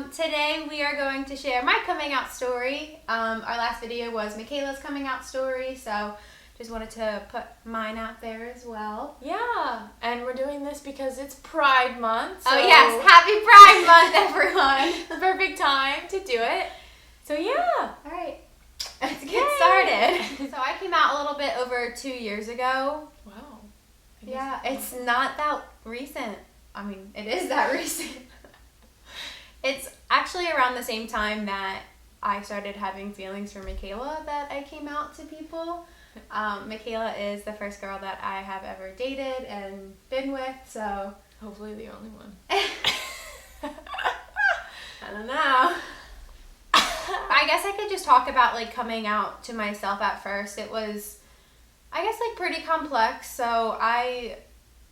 Today we are going to share my coming out story. Our last video was Michaela's coming out story, so just wanted to put mine out there as well. Yeah, and we're doing this because it's Pride Month. So oh yes, happy Pride Month, everyone. Perfect time to do it. So yeah. All right, let's get started. So I came out a little bit over 2 years ago. Wow. Yeah, it's not that recent. I mean, it is that recent. It's actually around the same time that I started having feelings for Michaela that I came out to people. Michaela is the first girl that I have ever dated and been with, so... Hopefully the only one. I don't know. I guess I could just talk about, like, coming out to myself at first. It was, I guess, like, pretty complex, so I...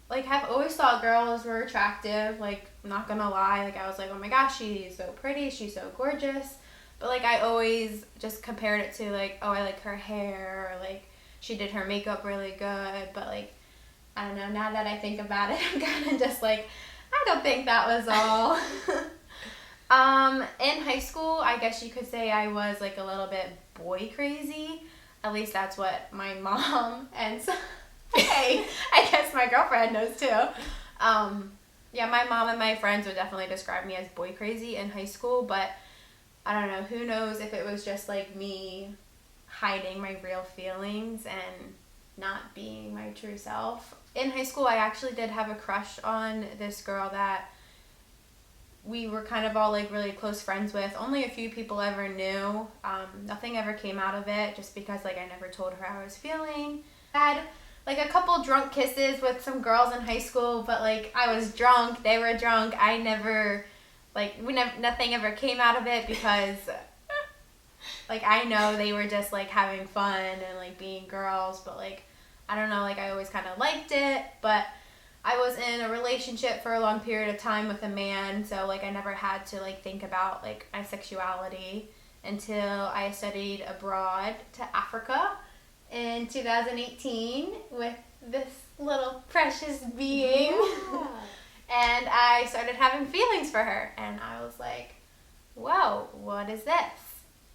like, have always thought girls were attractive, like, I'm not gonna lie, like, I was like, oh my gosh, she's so pretty, she's so gorgeous, but, like, I always just compared it to, like, oh, I like her hair, or, like, she did her makeup really good, but, like, I don't know, now that I think about it, I'm kind of just like, I don't think that was all. In high school, I guess you could say I was, like, a little bit boy crazy, at least that's what my mom and so... Hey, I guess my girlfriend knows too. Yeah, my mom and my friends would definitely describe me as boy crazy in high school, but I don't know, who knows if it was just like me hiding my real feelings and not being my true self. In high school, I actually did have a crush on this girl that we were kind of all like really close friends with. Only a few people ever knew. Nothing ever came out of it just because like I never told her how I was feeling. I had like a couple drunk kisses with some girls in high school, but like I was drunk, they were drunk. I never, like nothing ever came out of it because like I know they were just like having fun and like being girls, but like I don't know, like I always kind of liked it, but I was in a relationship for a long period of time with a man, so like I never had to like think about like my sexuality until I studied abroad to Africa in 2018 with this little precious being. Yeah. And I started having feelings for her and I was like, whoa, what is this?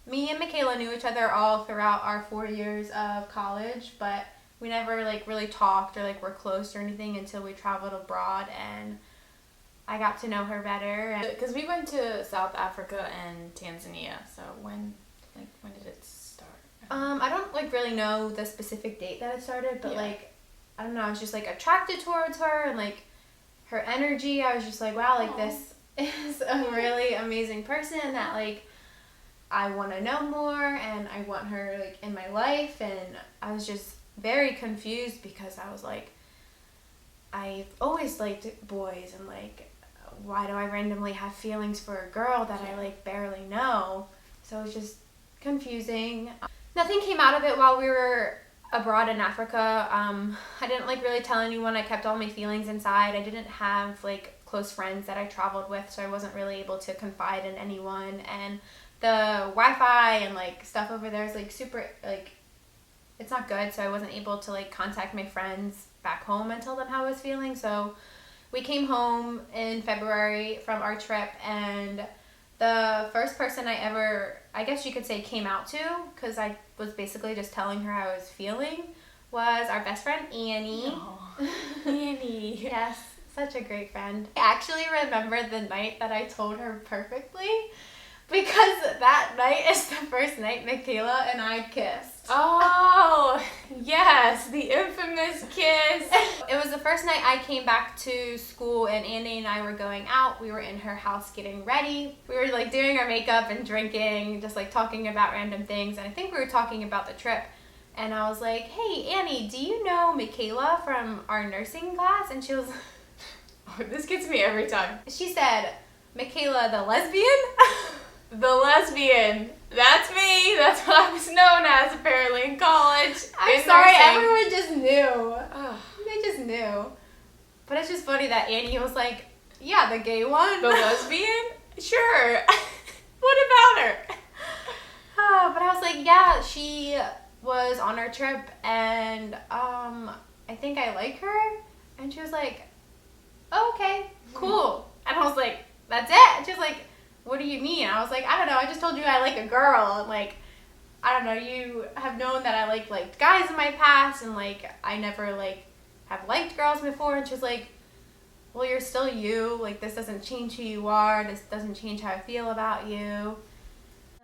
Me and Michaela knew each other all throughout our 4 years of college, but we never like really talked or like were close or anything until we traveled abroad and I got to know her better. Because we went to South Africa and Tanzania, so when did it start? I don't like really know the specific date that it started, but like I don't know, I was just like attracted towards her and like her energy. I was just like, wow, like this is a really amazing person that like I want to know more and I want her like in my life. And I was just very confused because I was like, I've always liked boys and like why do I randomly have feelings for a girl that I like barely know? So it was just confusing. Nothing came out of it while we were abroad in Africa. I didn't like really tell anyone. I kept all my feelings inside. I didn't have like close friends that I traveled with, so I wasn't really able to confide in anyone. And the Wi-Fi and like stuff over there is like super like it's not good, so I wasn't able to like contact my friends back home and tell them how I was feeling. So we came home in February from our trip, and the first person I ever, I guess you could say, came out to, because I was basically just telling her how I was feeling, was our best friend, Annie. Oh, Annie. Yes, such a great friend. I actually remember the night that I told her perfectly, because that night is the first night Michaela and I kissed. Oh, yes, the infamous kiss. It was the first night I came back to school and Andy and I were going out. We were in her house getting ready. We were like doing our makeup and drinking, just like talking about random things. And I think we were talking about the trip. And I was like, hey, Annie, do you know Michaela from our nursing class? And she was, oh, this gets me every time. She said, Michaela the lesbian? The lesbian. That's me. That's what I was known as apparently in college. I'm sorry, everyone just knew. They just knew. But it's just funny that Annie was like, yeah, the gay one. The lesbian? Sure. What about her? But I was like, yeah, she was on our trip and I think I like her. And she was like, oh, okay, cool. And I was like, that's it? And she was like, what do you mean? I was like, I don't know, I just told you I like a girl. And like, I don't know, you have known that I liked guys in my past, and like, I never like have liked girls before. And she was like, well, you're still you. Like, this doesn't change who you are. This doesn't change how I feel about you.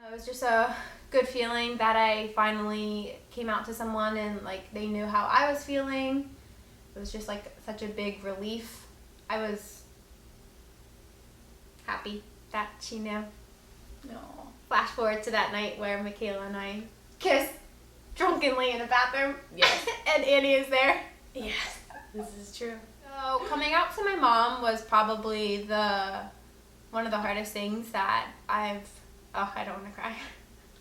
It was just a good feeling that I finally came out to someone and like they knew how I was feeling. It was just like such a big relief. I was happy that she knew. No. Flash forward to that night where Michaela and I kissed drunkenly in a bathroom. Yes. And Annie is there. Yes, this is true. So coming out to my mom was probably one of the hardest things that I don't want to cry.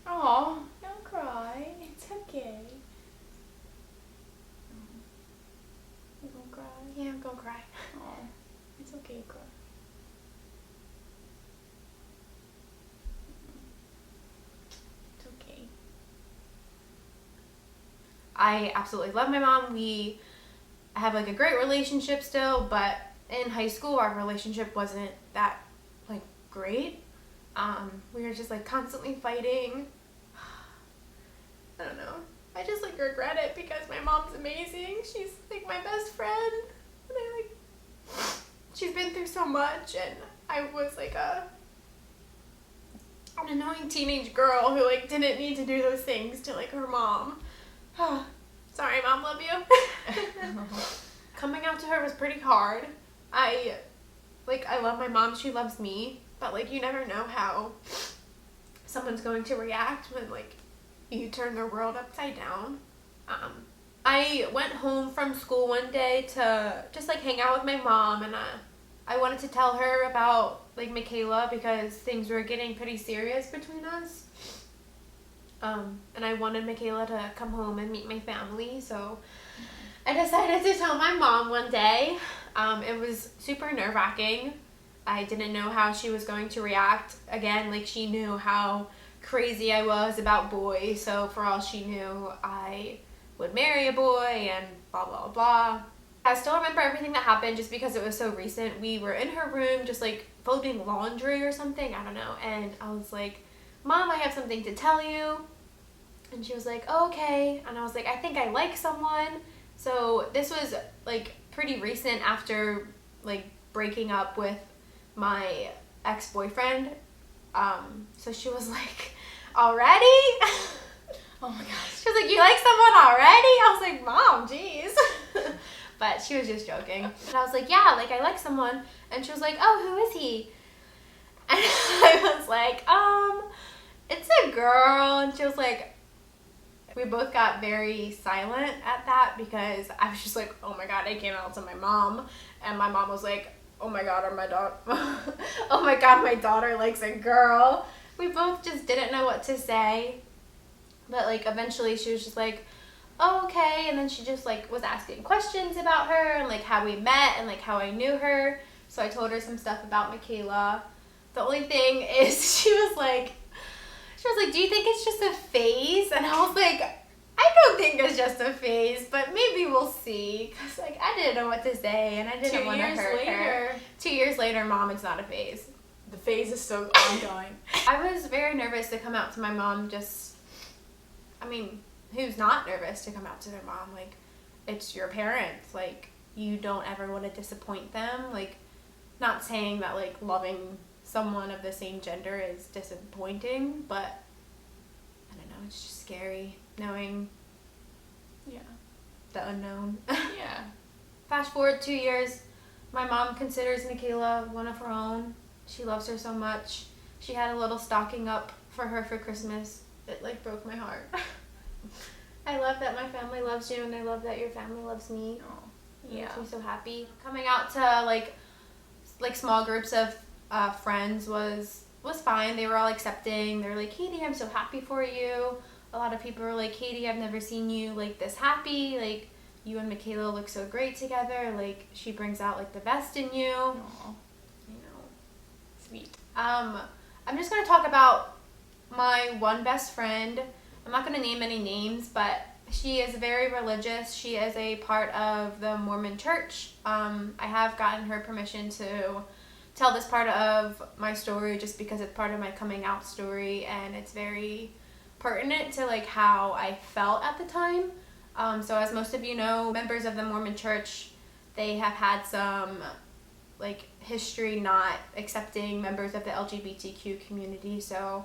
Oh, don't cry. It's okay. You gonna cry? Yeah, I'm gonna cry. Oh, it's okay to cry. It's okay. I absolutely love my mom. We have like a great relationship still, but in high school our relationship wasn't that like great. We were just like constantly fighting. I don't know. I just like regret it because my mom's amazing. She's like my best friend. And she's been through so much, and I was like an annoying teenage girl who like didn't need to do those things to like her mom. Sorry, Mom, love you. Coming out to her was pretty hard. I love my mom, she loves me, but like you never know how someone's going to react when like you turn their world upside down. I went home from school one day to just like hang out with my mom, and I wanted to tell her about like Michaela because things were getting pretty serious between us. And I wanted Michaela to come home and meet my family, so I decided to tell my mom one day. It was super nerve-wracking. I didn't know how she was going to react. Again, like she knew how crazy I was about boys, so for all she knew, I would marry a boy and blah, blah, blah. I still remember everything that happened just because it was so recent. We were in her room just like folding laundry or something, I don't know, and I was like, Mom, I have something to tell you. And she was like, oh, okay. And I was like, I think I like someone. So this was like pretty recent after like breaking up with my ex-boyfriend. So she was like, already? Oh my gosh. She was like, you like someone already? I was like, Mom, jeez. But she was just joking. And I was like, yeah, like I like someone. And she was like, oh, who is he? And I was like, it's a girl. And she was like, we both got very silent at that because I was just like, oh my God, I came out to my mom. And my mom was like, oh my God, oh my God, my daughter likes a girl. We both just didn't know what to say. But like eventually she was just like, oh, okay. And then she just like was asking questions about her and like how we met and like how I knew her. So I told her some stuff about Michaela. The only thing is she was like, do you think it's just a phase? And I was like, I don't think it's just a phase, but maybe we'll see. Because like, I didn't know what to say, and I didn't want to hurt her. 2 years later, Mom, it's not a phase. The phase is still ongoing. I was very nervous to come out to my mom. Who's not nervous to come out to their mom? Like, it's your parents. Like, you don't ever want to disappoint them. Like, not saying that, like, loving someone of the same gender is disappointing, but I don't know, it's just scary knowing the unknown. Yeah. Fast forward 2 years, my mom considers Michaela one of her own. She loves her so much. She had a little stocking up for her for Christmas. It like broke my heart. I love that my family loves you, and I love that your family loves me. Oh, yeah. It makes me so happy. Coming out to like small groups of friends was fine. They were all accepting. They're like, Katie, I'm so happy for you. A lot of people were like, Katie, I've never seen you like this happy. Like, you and Michaela look so great together. Like, she brings out like the best in you. Aww. You know, Sweet. I'm just gonna talk about my one best friend. I'm not gonna name any names, but she is very religious. She is a part of the Mormon Church. I have gotten her permission to tell this part of my story just because it's part of my coming out story, and it's very pertinent to like how I felt at the time. So as most of you know, members of the Mormon Church, they have had some like history not accepting members of the LGBTQ community. So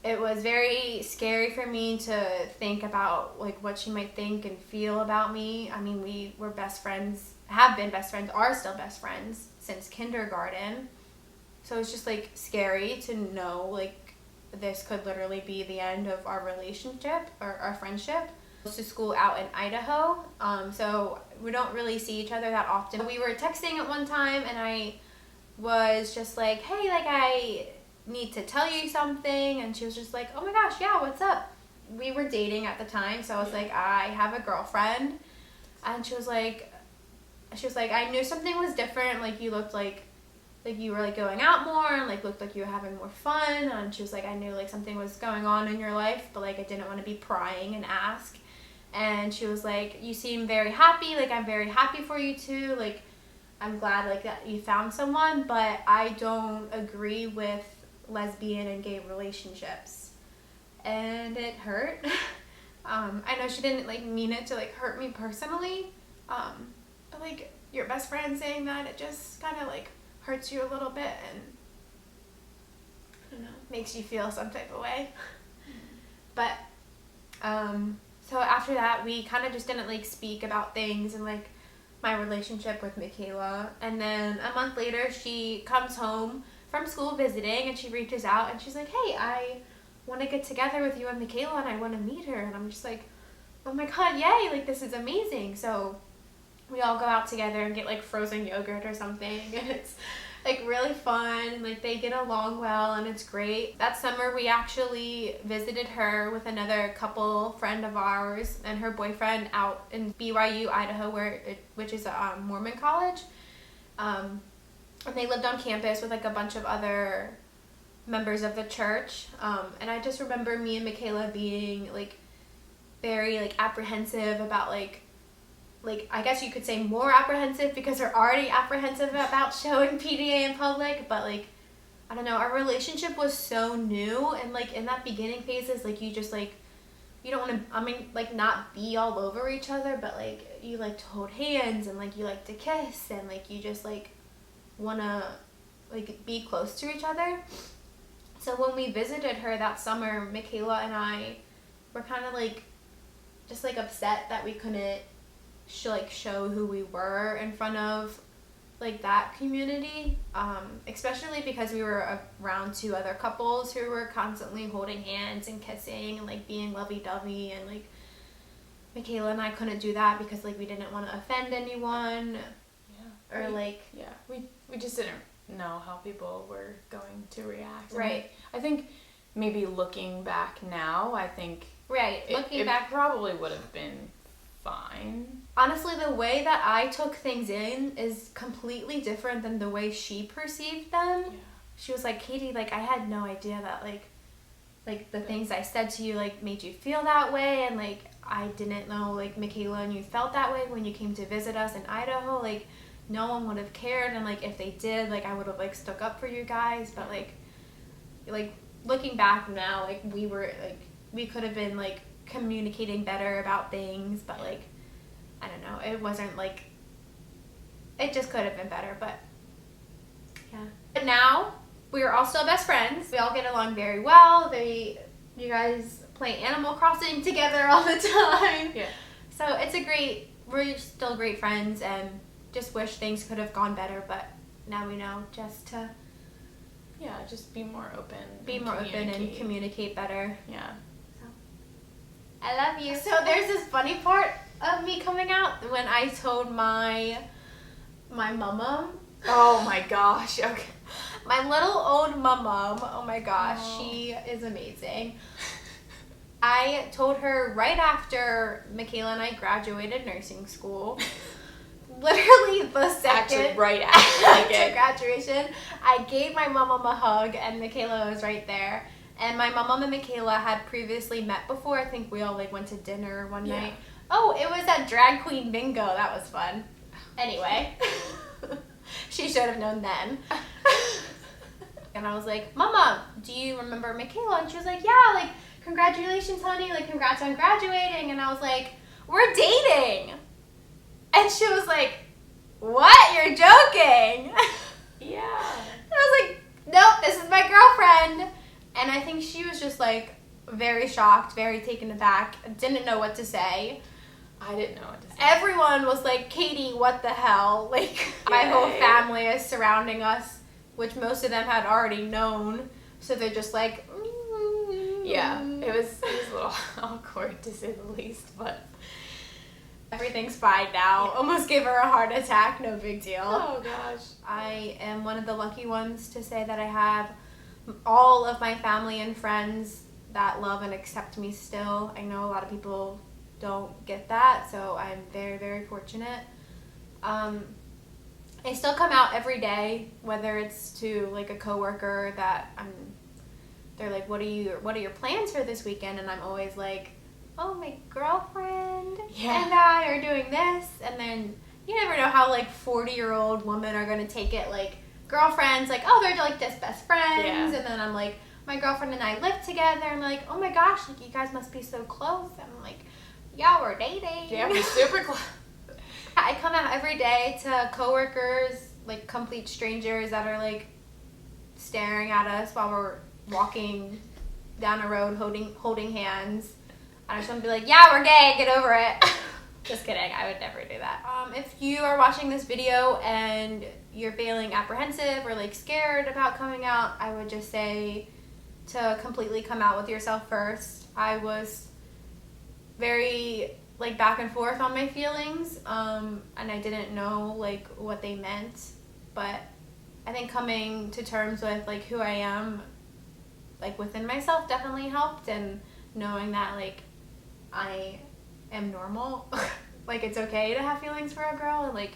it was very scary for me to think about like what she might think and feel about me. I mean, we were best friends, have been best friends, are still best friends since kindergarten. So it's just like scary to know like this could literally be the end of our relationship or our friendship. To school out in Idaho, so we don't really see each other that often. We were texting at one time, and I was just like, hey, like I need to tell you something, and she was just like, oh my gosh, yeah, what's up? We were dating at the time, so I was like, I have a girlfriend, and she was like, I knew something was different, like you looked like you were like going out more, and like looked like you were having more fun, and she was like, I knew like something was going on in your life, but like I didn't want to be prying and ask. And she was like, you seem very happy, like I'm very happy for you too, like I'm glad like that you found someone, but I don't agree with lesbian and gay relationships. And it hurt. I know she didn't like mean it to like hurt me personally, but like your best friend saying that, it just kind of like hurts you a little bit, and I don't know, makes you feel some type of way. But so after that, we kind of just didn't like speak about things and like my relationship with Michaela. And then a month later, she comes home from school visiting, and she reaches out and she's like, hey, I want to get together with you and Michaela, and I want to meet her. And I'm just like, oh my god, yay, like this is amazing. So we all go out together and get like frozen yogurt or something, and it's like really fun, like they get along well, and it's great. That summer we actually visited her with another couple friend of ours and her boyfriend out in BYU, Idaho, which is a Mormon college, and they lived on campus with like a bunch of other members of the church, and I just remember me and Michaela being like very like apprehensive about like I guess you could say more apprehensive because we're already apprehensive about showing PDA in public, but like I don't know, our relationship was so new, and like in that beginning phases, like you just like you don't want to, I mean, like not be all over each other, but like you like to hold hands, and like you like to kiss, and like you just like want to like be close to each other. So when we visited her that summer, Michaela and I were kind of like just like upset that we couldn't show who we were in front of like that community, especially because we were around two other couples who were constantly holding hands and kissing and like being lovey-dovey, and like Michaela and I couldn't do that because like we didn't want to offend anyone. We just didn't know how people were going to react. Right. I think maybe looking back now, I think looking back, it probably would have been fine. Honestly, the way that I took things in is completely different than the way she perceived them. Yeah. She was like, Katie, like I had no idea that like the things I said to you like made you feel that way, and like I didn't know like Michaela and you felt that way when you came to visit us in Idaho. Like no one would have cared, and like if they did, like I would have like stuck up for you guys. But like looking back now, like we could have been like communicating better about things, but like I don't know, it wasn't like, it just could have been better. But yeah, but now we are all still best friends. We all get along very well. You guys play Animal Crossing together all the time. Yeah, so we're still great friends, and just wish things could have gone better, but now we know just to just be more open and communicate better. Yeah. I love you. So there's this funny part of me coming out when I told my mama. Oh my gosh. Okay. My little old mama. Oh my gosh, She is amazing. I told her right after Michaela and I graduated nursing school. Literally the second. Actually, right after graduation, I gave my mom a hug, and Michaela was right there. And my mom and Michaela had previously met before. I think we all like went to dinner one night. Oh, it was at Drag Queen Bingo. That was fun. Anyway. She should have known then. And I was like, Mama, do you remember Michaela? And she was like, yeah, like, congratulations, honey. Like, congrats on graduating. And I was like, we're dating. And she was like, what? You're joking. Yeah. And I was like, nope, this is my girlfriend. And I think she was just like very shocked, very taken aback, didn't know what to say. I didn't know what to say. Everyone was like, Katie, what the hell? Like, my whole family is surrounding us, which most of them had already known. So they're just like, yeah, it was a little awkward to say the least, but everything's fine now. Almost gave her a heart attack, no big deal. Oh gosh. I am one of the lucky ones to say that I have all of my family and friends that love and accept me still. I know a lot of people don't get that, so I'm very, very fortunate. I still come out every day, whether it's to like a coworker that they're like, what are your plans for this weekend? And I'm always like, oh, my girlfriend and I are doing this. And then you never know how like 40-year-old women are going to take it, like girlfriends, like, oh, they're like just best friends. Yeah. And then I'm like, my girlfriend and I live together. I'm like, oh my gosh, like you guys must be so close. And I'm like, yeah, we're dating. Yeah, we're super close. I come out every day to coworkers, like complete strangers that are like staring at us while we're walking down a road holding hands. I just want to be like, yeah, we're gay, get over it. Just kidding, I would never do that. If you are watching this video and you're feeling apprehensive or like scared about coming out, I would just say to completely come out with yourself first. I was very like back and forth on my feelings, and I didn't know like what they meant, but I think coming to terms with like who I am like within myself definitely helped, and knowing that like I am normal. Like it's okay to have feelings for a girl, and like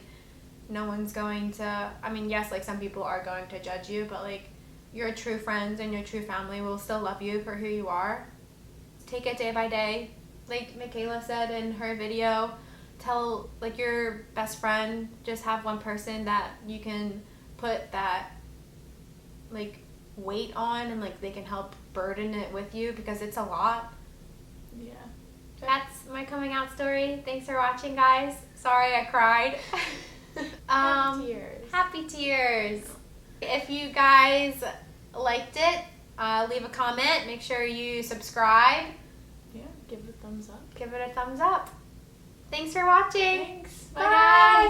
no one's going to, I mean, yes, like some people are going to judge you, but like your true friends and your true family will still love you for who you are. Take it day by day. Like Michaela said in her video, tell like your best friend, just have one person that you can put that like weight on, and like they can help burden it with you, because it's a lot. Yeah. That's my coming out story. Thanks for watching, guys. Sorry I cried. Happy tears. Happy tears. If you guys liked it, leave a comment. Make sure you subscribe. Yeah, give it a thumbs up. Give it a thumbs up. Thanks for watching. Thanks. Bye.